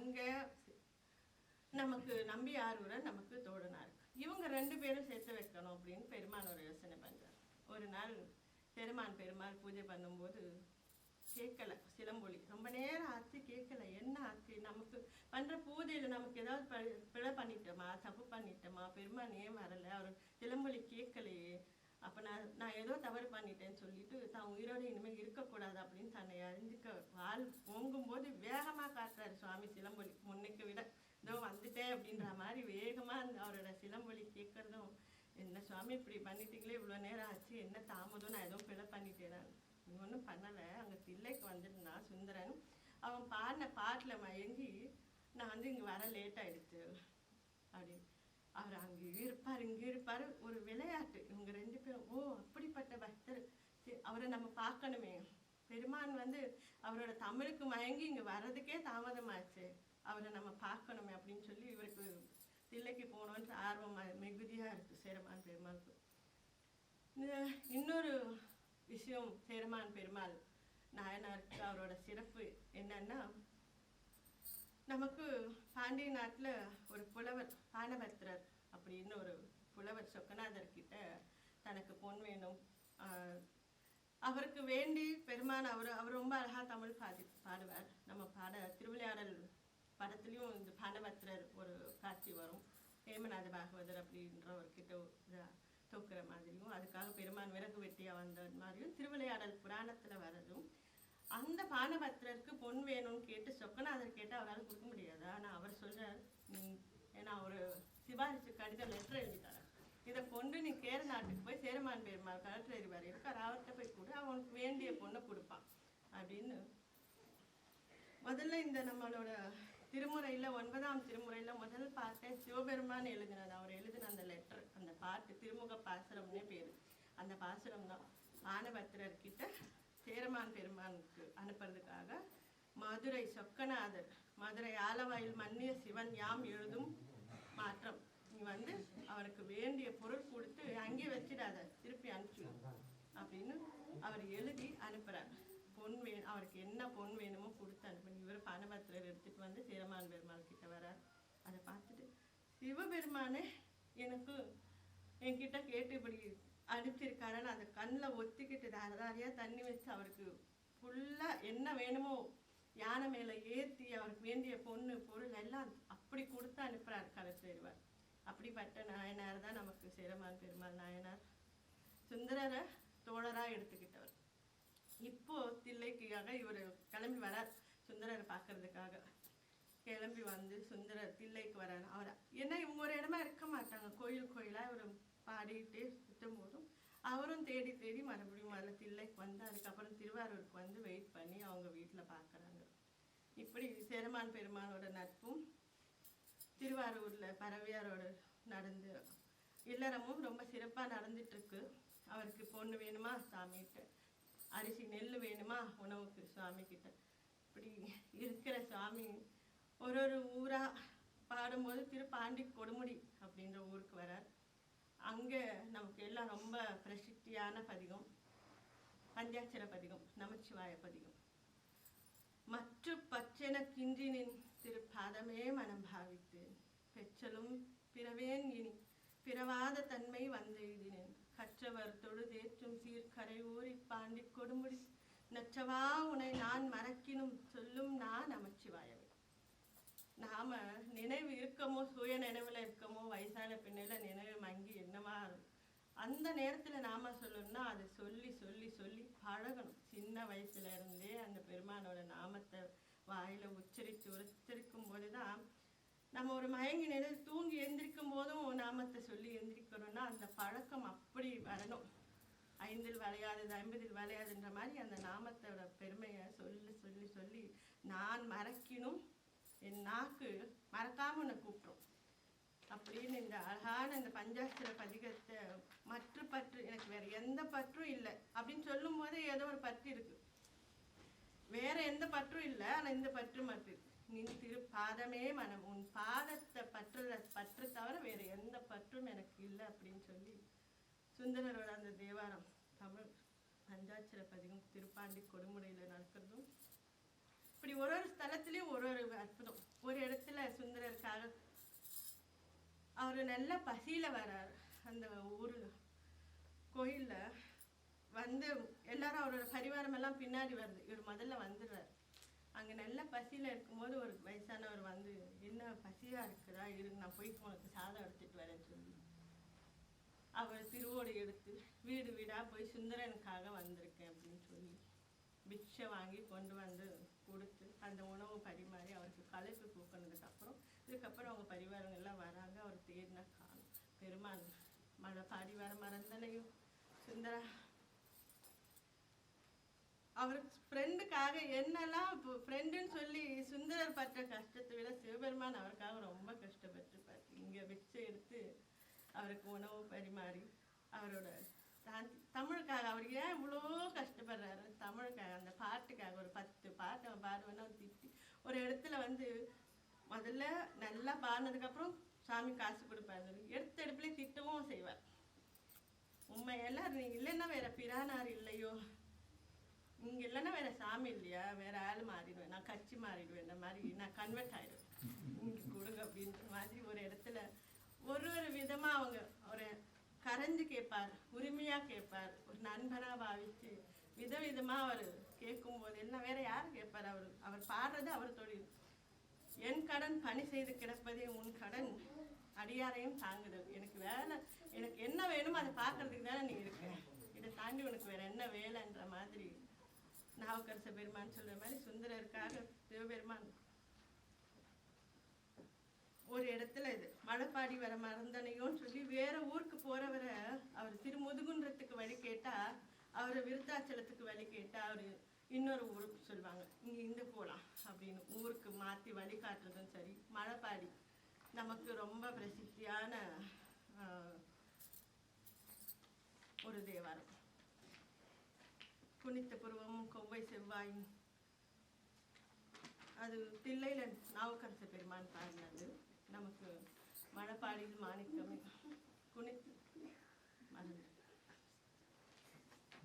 அங்கே நமக்கு நம்பி ஆரூரர் நமக்கு தோழனா இருக்கு. இவங்க 2 பேரும் சேர்த்து வைக்கணும் அப்படின்னு பெருமான் ஒரு யோசனை பண்றார். ஒரு நாள் பெருமாள் பூஜை பண்ணும்போது கேட்கல சிலம்பொலி. ரொம்ப நேரம் ஆச்சு கேட்கல. என்ன ஆச்சு? நமக்கு பண்ற பூஜையில நமக்கு ஏதாவது பிழை பண்ணிட்டோமா, தப்பு பண்ணிட்டோமா? பெருமான் ஏன் வரல? அவர் சிலம்பொலி கேட்கலையே. அப்ப நான் ஏதோ தவறு பண்ணிட்டேன்னு சொல்லிட்டு தான் உயிரோடு இனிமேல் இருக்கக்கூடாது அப்படின்னு தன்னை அறிஞ்சுக்க வால் ஓங்கும் போது வேகமா காட்டுறாரு சுவாமி சிலம்பொலி. முன்னைக்கு விட இதோ வந்துட்டேன் அப்படின்ற மாதிரி வேகமா அவரோட சிலம்பொலி கேட்கறதும், என்ன சுவாமி இப்படி பண்ணிட்டீங்களே, இவ்வளோ நேரம் ஆச்சு, என்ன தாமதம், நான் எதுவும் பிழை பண்ணிட்டேன். நீ ஒன்றும் பண்ணலை. அங்கே தில்லைக்கு வந்துருந்தான் சுந்தரன். அவன் பாடின பாட்டில் மயங்கி நான் இங்கே வர லேட் ஆயிடுச்சு அப்படின்னு. அவர் அங்கே இருப்பார் இங்கே இருப்பார். ஒரு விளையாட்டு. இவங்க 2 பேரும் ஓ அப்படிப்பட்ட பக்தர், அவரை நம்ம பார்க்கணுமே. பெருமான் அவரோட தமிழுக்கு மயங்கி இங்கே வர்றதுக்கே தாமதமாச்சு, அவரை நம்ம பார்க்கணுமே அப்படின்னு சொல்லி இவருக்கு தில்லைக்கு போகணுன்ற ஆர்வம் மிகுதியாக இருக்குது சேரமான் பெருமாளுக்கு. இன்னொரு விஷயம் சேரமான் பெருமாள் நாயனாருக்கு அவரோட சிறப்பு என்னன்னா, நமக்கு பாண்டிய நாட்டில் ஒரு புலவர் பானபத்திரர் அப்படின்னு ஒரு புலவர் சொக்கநாதர் கிட்ட தனக்கு பொன் வேணும், அவருக்கு வேண்டி பெருமான் அவர் ரொம்ப அழகா தமிழ் பாடுவார். நம்ம திருவிளையாடல் படத்துலையும் இந்த பானபத்திரர் ஒரு காட்சி வரும். ஹேமநாத பாகவதர் அப்படின்றவர்கிட்ட தூக்குற மாதிரியும், அதுக்காக பெருமான் விறகு வெட்டியா வந்த மாதிரியும் திருவிளையாடல் புராணத்துல வரதும். அந்த பானபத்திரருக்கு பொன் வேணும்னு கேட்டு சொக்கநாதர் கேட்டு அவரால் கொடுக்க முடியாது. ஆனா அவர் சொல்றார், ஏன்னா ஒரு சிபாரிசு கடிதம் லெட்டர் எழுதிட்டார், இதை கொண்டு நீ கேர நாட்டுக்கு போய் சேரமான் பெருமாள் கலெக்டர் அறிவார் இருக்கார், அவர்கிட்ட போய் கூட அவனுக்கு வேண்டிய பொண்ணை கொடுப்பான் அப்படின்னு. முதல்ல இந்த நம்மளோட திருமுறையில 9ஆம் திருமுறையில முதல் பாட்டை சிவபெருமான் எழுதினது. அவர் எழுதின அந்த லெட்டர், அந்த பாட்டு திருமுக பாசுரம்னே பேரு. அந்த பாசுரம் தான் பானபத்திரர் கிட்ட சேரமான் பெருமானுக்கு அனுப்புறதுக்காக மதுரை சொக்கநாதர், மதுரை ஆலவாயில் மன்னிய சிவன் யாம் எழுதும் மாற்றம், நீ அவனுக்கு வேண்டிய பொருள் கொடுத்து அங்கே வச்சிடாத, திருப்பி அனுப்பிச்சிடும் அப்படின்னு அவர் எழுதி அனுப்புறார். பொன் அவருக்கு என்ன பொன் வேணுமோ கொடுத்து அனுப்பி இவர் பானபத்திரர் எடுத்துட்டு சேரமான் பெருமாள் கிட்ட வரார். அதை பார்த்துட்டு, சிவபெருமானே எனக்கு என்கிட்ட கேட்டு இப்படி அனுப்பிச்சிருக்காருன்னு அந்த கண்ணில் ஒத்திக்கிட்டு தாராரியா தண்ணி வச்சு அவருக்கு ஃபுல்லா என்ன வேணுமோ யானை மேல ஏற்றி அவருக்கு வேண்டிய பொண்ணு பொருள் எல்லாம் அப்படி கொடுத்து அனுப்புறார் கலெக்டர். அப்படிப்பட்ட நாயனார் தான் நமக்கு சேரமான் பெருமாள் நாயனார். சுந்தரரை தோழரா எடுத்துக்கிட்டவர். இப்போ தில்லைக்காக இவர் கிளம்பி வரார் சுந்தரரை பார்க்கறதுக்காக. கிளம்பி சுந்தரர் தில்லைக்கு வரார். அவர் ஏன்னா இவங்க ஒரு இடமா இருக்க மாட்டாங்க, கோயிலா இவர் பாடிக்கிட்டே சுற்றும் போதும் அவரும் தேடி தேடி மறுபடியும் முதல்ல தில்லைக்கு அதுக்கப்புறம் திருவாரூருக்கு வெயிட் பண்ணி அவங்க வீட்டில் பார்க்குறாங்க. இப்படி சேரமான் பெருமானோட நட்பும் திருவாரூர்ல பறவையாரோட நடந்து இல்லறமும் ரொம்ப சிறப்பாக நடந்துட்டு இருக்கு. அவருக்கு பொண்ணு வேணுமா சாமிகிட்ட, அரிசி நெல் வேணுமா உணவுக்கு சுவாமி கிட்ட. இப்படி இருக்கிற சுவாமி ஒரு ஊரா பாடும்போது திருப்பாண்டி கொடுமுடி அப்படின்ற ஊருக்கு வரார். அங்கே நமக்கு எல்லாம் ரொம்ப பிரசித்தியான பதிகம் பஞ்சாட்சர பதிகம், நமச்சிவாய பதிகம். மற்ற பச்சென கின்றினின் திருப்பாதமே மனம் பாவித்து பெற்றலும் பிறவேன் இனி பிறவாத தன்மை வந்தெழுதினேன் கற்றவர் தொழுதேற்றும் சீர்கரை ஊறி பாண்டி கொடுமுடி நற்றவா உனை நான் மறக்கினும் சொல்லும் நான் நமச்சிவாயவே. நாம நினைவு இருக்கமோ, சுய நினைவுல இருக்கமோ, வயசான பின்னில நினைவு மங்கி என்னமா அந்த நேரத்துல நாம சொல்லணும்னா அதை சொல்லி சொல்லி சொல்லி பழகணும். சின்ன வயசுல இருந்தே அந்த பெருமானோட நாமத்தை வாயில உச்சரிக்கும் போதுதான் நம்ம ஒரு மயங்கி நிலை தூங்கி எந்திரிக்கும் போதும் நாமத்தை சொல்லி எந்திரிக்கணும்னா அந்த பழக்கம் அப்படி வரணும். 5ல் வளையாதது 50ல் வளையாதுன்ற மாதிரி அந்த நாமத்தோட பெருமையை சொல்லி சொல்லி சொல்லி நான் மறக்கினும் என் நாக்கு மறக்காம உன்னை கூப்பிட்டோம் அப்படின்னு இந்த அழகான இந்த பஞ்சாட்சர பதிகத்தை மற்ற பற்று எனக்கு வேற எந்த பற்றும் இல்லை அப்படின்னு சொல்லும் போதே ஏதோ ஒரு பற்று இருக்கு, வேற எந்த பற்றும் இல்லை, ஆனா இந்த பற்று மட்டும் இருக்கு. நின் திரு பாதமே மனம், உன் பாதத்தை பற்று தவிர வேற எந்த பற்றும் எனக்கு இல்லை அப்படின்னு சொல்லி சுந்தரரோட அந்த தேவாரம் தமிழ் பஞ்சாட்சர பதிகம் திருப்பாண்டி கொடுமுடியில நடக்கிறதும் இப்படி ஒரு ஸ்தலத்திலையும் ஒரு அற்புதம். ஒரு இடத்துல சுந்தரருக்காக அவர் நல்ல பசியில் வரார். அந்த ஊரில் கோயிலில் வந்து எல்லாரும் அவரோட பரிவாரம் எல்லாம் பின்னாடி வருது. இவர் முதல்ல வந்துடுறார். அங்கே நல்ல பசியில் இருக்கும்போது ஒரு வயசானவர் வந்து, என்ன பசியாக இருக்குதா, இருக்கு நான் போய் உனக்கு சாதம் எடுத்துட்டு வரேன்னு சொல்லி அவர் திருவோடு எடுத்து வீடு வீடாக போய் சுந்தரனுக்காக வந்திருக்கேன் அப்படின்னு சொல்லி பிக்ஷை வாங்கி கொண்டு வந்து கொடுத்து அந்த உணவு பரிமாறி அவருக்கு களைப்பு கூப்பினதுக்கப்புறம் இதுக்கப்புறம் அவங்க பரிவாரங்கள்லாம் வராங்க. அவர் தேடினா காணும். பெருமாள் பரிவார மறந்தனையும் சுந்தரா அவருக்கு ஃப்ரெண்டுக்காக என்னெல்லாம் இப்போ ஃப்ரெண்டுன்னு சொல்லி சுந்தரர் பட்ட கஷ்டத்தை விட சிவபெருமான் அவருக்காக ரொம்ப கஷ்டப்பட்டுருப்பார். இங்கே பிக்ஷை எடுத்து அவருக்கு உணவு பரிமாறி அவரோட தமிழுக்காக அவர் ஏன் இவ்வளோ கஷ்டப்படுறாரு, தமிழுக்காக அந்த பாட்டுக்காக ஒரு 10 பாட்டு அவன் பாடுவேன்னா திட்டி ஒரு இடத்துல வந்து முதல்ல நல்லா பாடினதுக்கப்புறம் சாமி காசு கொடுப்பாரு. எடுத்த எடுப்புலேயே திட்டவும் செய்வார். உண்மையெல்லாம் நீ இல்லைன்னா வேற பிரானார் இல்லையோ, இங்கே இல்லைன்னா வேற சாமி இல்லையா, வேற ஆள் மாறிடுவேன், நான் கட்சி மாறிடுவேன், இந்த மாதிரி நான் கன்வெர்ட் ஆகிடுவேன், இங்கே கொடுங்க அப்படின்ற மாதிரி ஒரு இடத்துல ஒரு விதமாக அவங்க ஒரு கரைஞ்சு கேட்பார், உரிமையாக கேட்பார், ஒரு நண்பனாக பாவிச்சு விதவிதமாக அவர் கேட்கும்போது எல்லாம் வேற யார் கேட்பார், அவர் பாடுறது அவர் தொழில். என் கடன் பணி செய்து கிடப்பதே உன் கடன் அடியாரையும் தாங்குதல். எனக்கு வேலை, எனக்கு என்ன வேணுமோ அதை பார்க்கறதுக்கு தானே நீ இருக்க, இதை தாண்டி உனக்கு வேற என்ன வேலைன்ற மாதிரி நாவுக்கரச பெருமான் சொல்ற மாதிரி சுந்தரருக்காக சிவபெருமான் ஒரு இடத்துல இது மழைப்பாடி வர மறந்தனையோன்னு சொல்லி வேற ஊருக்கு போறவரை அவர் திருமுதுகுன்றத்துக்கு வழி கேட்டா, அவரை விருத்தாச்சலத்துக்கு வழி கேட்டா அவர் இன்னொரு ஊருக்கு சொல்லுவாங்க, இங்கே இந்த போகலாம் அப்படின்னு ஊருக்கு மாற்றி வழி காட்டுறதும் சரி. மழைப்பாடி நமக்கு ரொம்ப பிரசித்தியான ஒரு தேவாரம். குனித்த புருவமும் கொவ்வை செவ்வாயும், அது தில்லையில நாவுக்கரச பெருமான் பாடினது. நமக்கு மழைப்பாடியில் மாணிக்கமே குனித்து மறந்து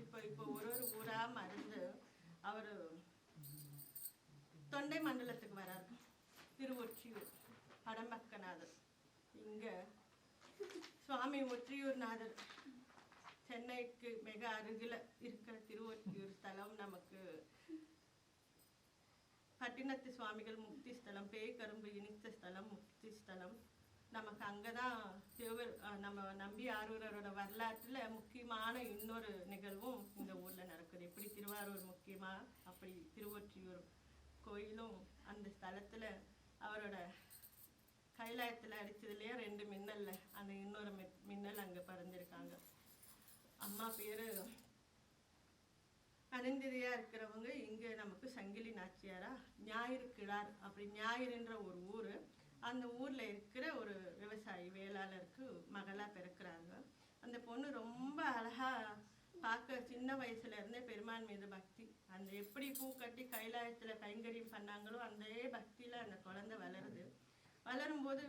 இப்போ ஒரு ஊரா மறந்து அவர் தொண்டை மண்டலத்துக்கு வரார். திருவொற்றியூர் படம்பக்கநாதர், இங்க சுவாமி ஒற்றியூர்நாதர் சென்னைக்கு மிக அருகில் இருக்கிற திருவொற்றியூர் ஸ்தலம் நமக்கு பட்டினத்து சுவாமிகள் முக்தி ஸ்தலம், பேய்கரும்பு இனித்த ஸ்தலம், முக்தி ஸ்தலம். நமக்கு அங்கதான் நம்ம நம்பி ஆரூரரோட வரலாற்றுல முக்கியமான இன்னொரு நிகழ்வும் இந்த ஊர்ல நடக்குது. எப்படி திருவாரூர் முக்கியமா, அப்படி திருவொற்றியூர் கோயிலும் அந்த ஸ்தலத்துல அவரோட கைலாயத்துல அடிச்சதுலயே 2 மின்னல்ல அந்த இன்னொரு மின்னல் அங்க பறந்திருக்காங்க. அம்மா பேரு அனந்திரியா இருக்கிறவங்க இங்க நமக்கு சங்கிலி நாச்சியாரா ஞாயிறு கிழார், அப்படி ஞாயிறுன்ற ஒரு ஊரு, அந்த ஊர்ல இருக்கிற ஒரு விவசாயி வேளாளருக்கு மகளா பிறக்கிறாங்க. அந்த பொண்ணு ரொம்ப அழகா பார்க்க சின்ன வயசுல இருந்தே பெருமான் மீது பக்தி, அந்த எப்படி பூ கட்டி கைலாயத்துல கைங்கரியம் பண்ணாங்களோ அந்த பக்தியில அந்த குழந்தை வளருது. வளரும்போது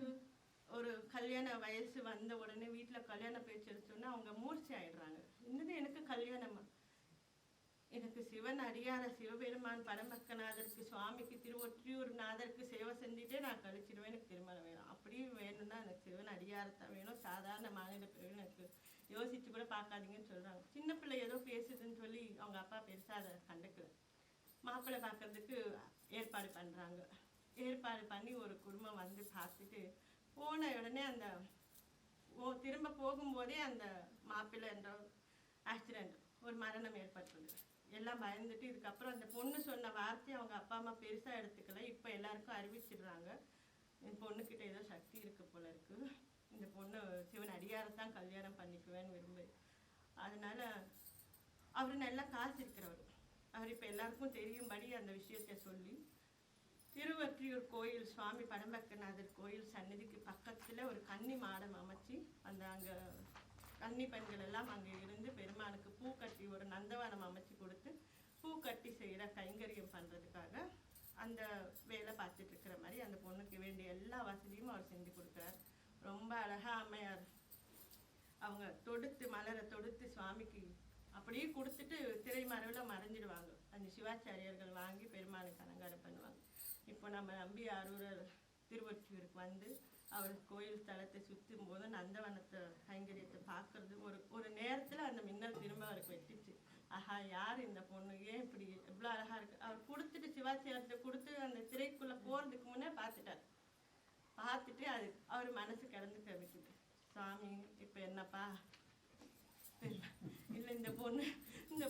ஒரு கல்யாண வயசு வந்த உடனே வீட்டில் கல்யாண பேச்சு எடுத்தோன்னா அவங்க மூர்ச்சி ஆயிடுறாங்க. இன்னது எனக்கு கல்யாணமா, எனக்கு சிவன் அடியார சிவபெருமான் பரமக்கநாதருக்கு சுவாமிக்கு திருவொற்றியூர் நாதருக்கு சேவை செஞ்சுட்டே நான் கழிச்சிடுவேன், எனக்கு திருமணம் வேணும், அப்படியும் வேணும்னா எனக்கு சிவன் அடியாரத்தான் வேணும், சாதாரண மாநில பிரிவு எனக்கு யோசிச்சு கூட பார்க்காதீங்கன்னு சொல்றாங்க. சின்ன பிள்ளை ஏதோ பேசுதுன்னு சொல்லி அவங்க அப்பா பெருசா அதை கண்டுக்கல. மாப்பிள்ளை பார்க்கறதுக்கு ஏற்பாடு பண்றாங்க. ஏற்பாடு பண்ணி ஒரு குடும்பம் வந்து பார்த்துட்டு போன உடனே அந்த திரும்ப போகும்போதே அந்த மாப்பிள்ளை என்ற ஆக்சிடென்ட், ஒரு மரணம் ஏற்பட்டது. எல்லாம் பயந்துட்டு இதுக்கப்புறம் அந்த பொண்ணு சொன்ன வார்த்தையை அவங்க அப்பா அம்மா பெருசாக எடுத்துக்கல. இப்போ எல்லாருக்கும் அறிவிச்சிடுறாங்க, என் பொண்ணுக்கிட்ட ஏதோ சக்தி இருக்கு போல இருக்கு, இந்த பொண்ணு சிவன் அடியாரத்தான் கல்யாணம் பண்ணிக்குவேன்னு விரும்பு. அதனால அவர் நல்லா காசு இருக்கிறவர். அவர் இப்போ எல்லாருக்கும் தெரியும்படி அந்த விஷயத்தை சொல்லி திருவொற்றியூர் கோயில் சுவாமி பரம்பக்கநாதர் கோயில் சன்னதிக்கு பக்கத்தில் ஒரு கன்னி மாடம் அமைச்சு அந்த அங்கே கன்னி பெண்கள் எல்லாம் அங்கே இருந்து பெருமானுக்கு பூ கட்டி ஒரு நந்தவனம் அமைச்சு கொடுத்து பூ கட்டி செய்கிற கைங்கரியம் பண்ணுறதுக்காக அந்த வேலை பார்த்துட்டு இருக்கிற மாதிரி அந்த பொண்ணுக்கு வேண்டிய எல்லா வசதியும் அவர் செஞ்சு கொடுக்குறார். ரொம்ப அழகா அம்மையார் அவங்க தொடுத்து மலரை தொடுத்து சுவாமிக்கு அப்படியே கொடுத்துட்டு திரை மறைவில் மறைஞ்சிடுவாங்க. அந்த சிவாச்சாரியர்கள் வாங்கி பெருமானுக்கு அலங்காரம் பண்ணுவாங்க. இப்போ இப்போ நம்ம நம்பி ஆரூரர் திருவொற்றியூருக்கு வந்து அவர் கோயில் ஸ்தலத்தை சுற்றும் போது நந்தவனத்தை கைங்கரியத்தை பார்க்கறது ஒரு நேரத்தில் அந்த மின்னல் திரும்ப அவருக்கு வெட்டிச்சு. ஆஹா, யார் இந்த பொண்ணு, ஏன் இப்படி எவ்வளோ அழகா இருக்கு. அவர் கொடுத்துட்டு சிவாச்சியார்கிட்ட கொடுத்து அந்த திரைக்குள்ளே போகிறதுக்கு முன்னே பார்த்துட்டார். பார்த்துட்டு அது அவர் மனசு கிடந்து கவிக்குது. சுவாமி இப்போ என்னப்பா, இல்லை இந்த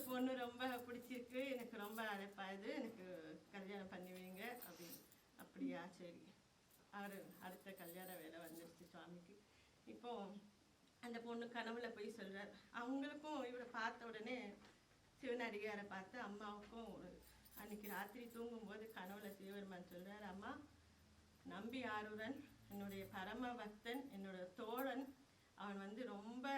பொண்ணு ரொம்ப பிடிச்சிருக்கு, எனக்கு ரொம்ப அழைப்பாயுது, எனக்கு கல்யாணம் பண்ணி வைங்க அப்படின்னு. அப்படியா, சரி. அவர் அடுத்த கல்யாண வேலை வந்துடுச்சு சுவாமிக்கு. இப்போ அந்த பொண்ணு கனவுல போய் சொல்றார். அவங்களுக்கும் இவரை பார்த்த உடனே சிவனடியாரை பார்த்து அம்மாவுக்கும் அன்னைக்கு ராத்திரி தூங்கும்போது கனவுல சிவபெருமான் சொல்றார், அம்மா, நம்பி ஆரூரன் என்னுடைய பரம பக்தன், என்னோட தோழன், அவன் வந்து ரொம்ப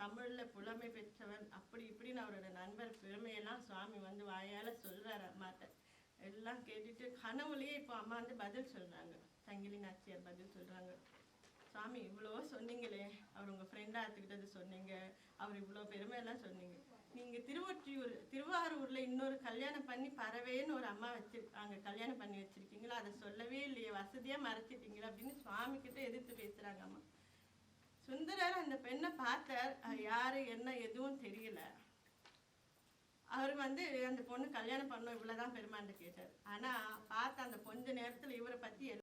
தமிழ்ல புலமை பெற்றவன், அப்படி இப்படின்னு அவரோட நண்பர் பெருமையெல்லாம் சுவாமி வந்து வாயால சொல்றாரு அம்மாட்ட. எல்லாம் கேட்டுட்டு கனவுலயே இப்போ அம்மா வந்து பதில் சொல்றாங்க. சங்கிலி நாச்சியார் பதில் சொல்றாங்க. சுவாமி, இவ்வளோ சொன்னீங்களே, அவர் உங்க ஃப்ரெண்டா எடுத்துக்கிட்டது சொன்னீங்க, அவர் இவ்வளோ பெருமையெல்லாம் சொன்னீங்க, நீங்க திருவாரூர்ல இன்னொரு கல்யாணம் பண்ணி பறவைன்னு ஒரு அம்மா வச்சிருக்காங்க, கல்யாணம் பண்ணி வச்சிருக்கீங்களா, அதை சொல்லவே இல்லையே, வசதியா மறைச்சிட்டீங்களா அப்படின்னு சுவாமி கிட்ட எதிர்த்து பேசுறாங்க அம்மா. சுந்தரர் அந்த பெண்ணை பார்த்தார். யாரு என்ன எதுவும் தெரியல. அவர் வந்து அந்த பொண்ணு கல்யாணம் பண்ணோம் இவ்வளவுதான் பெருமாண்டு கேட்டார். ஆனா பார்த்த அந்த கொஞ்ச நேரத்துல இவரை பத்தி